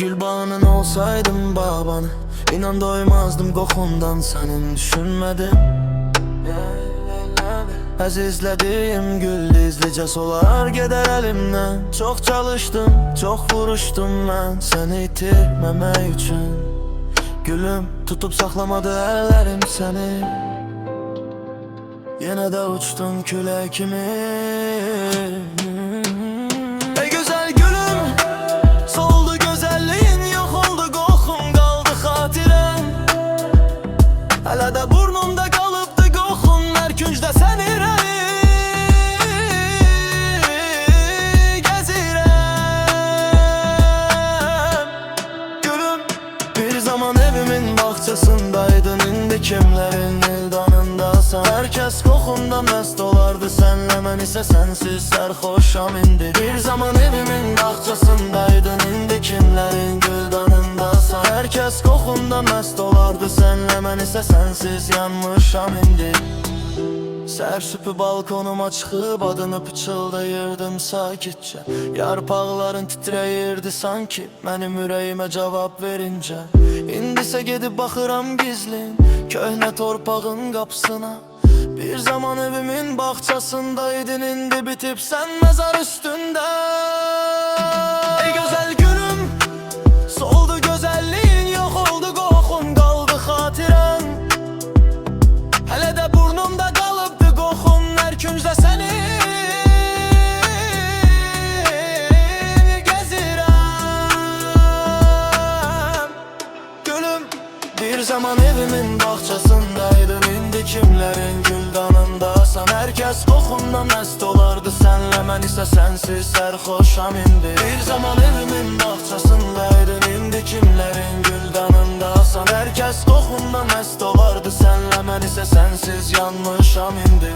Gül bağının olsaydım babanı, İnan doymazdım qoxundan, sənin düşünmədim. Əzizlədiyim gül izlicə solar gedər əlimdən. Çox çalışdım, çox vuruşdum mən səni itirməmək üçün. Gülüm, tutub saxlamadı əllərim səni. Yenə də uçdun külək kimi. Ey gözəl gülüm, soldu gözəlliyin, yox oldu qoxun, qaldı xatirən. Hələ də burnumda qalıbdı qoxun, hər küncdə sən irəli gəzirəm. Gülüm, bir zaman evimin bağçasındaydın, indi kimlərin ildanındasan. Hər kəs qoxundan məst olardı sənlə, mən isə sənsiz sərxoşam indi. Bir zaman evimin bağçasındaydın, indi kimlərin güldanındasan. Hər kəs qoxundan məst olardı sənlə, mən isə sənsiz yanmışam indi. Səhər süpü balkonuma çıxıb adını pıçıldayırdım sakitcə. Yarpaqların titrəyirdi sanki mənim ürəyimə cavab verincə. İndisə gedib baxıram gizlin köhnə torpağın qapısına. Bir zaman evimin bağçasındaydın, indi bitib sən məzar üstündə. Ey gözəl gülüm, soldu gözəlliyin, yox oldu qoxun, qaldı xatirən. Hələ də burnumda qalıbdı qoxun, hər küncdə səni gəzirəm. Gülüm, bir zaman evimin bağçasındaydın, indi kimlərin güldanındasan. Hər kəs qoxundan məst olardı sənlə, mən isə sənsiz sərxoşam indi. Bir zaman evimin bağçasındaydın, indi kimlərin güldanındasan. Hər kəs qoxundan məst olardı sənlə, mən isə sənsiz yanmışam indi.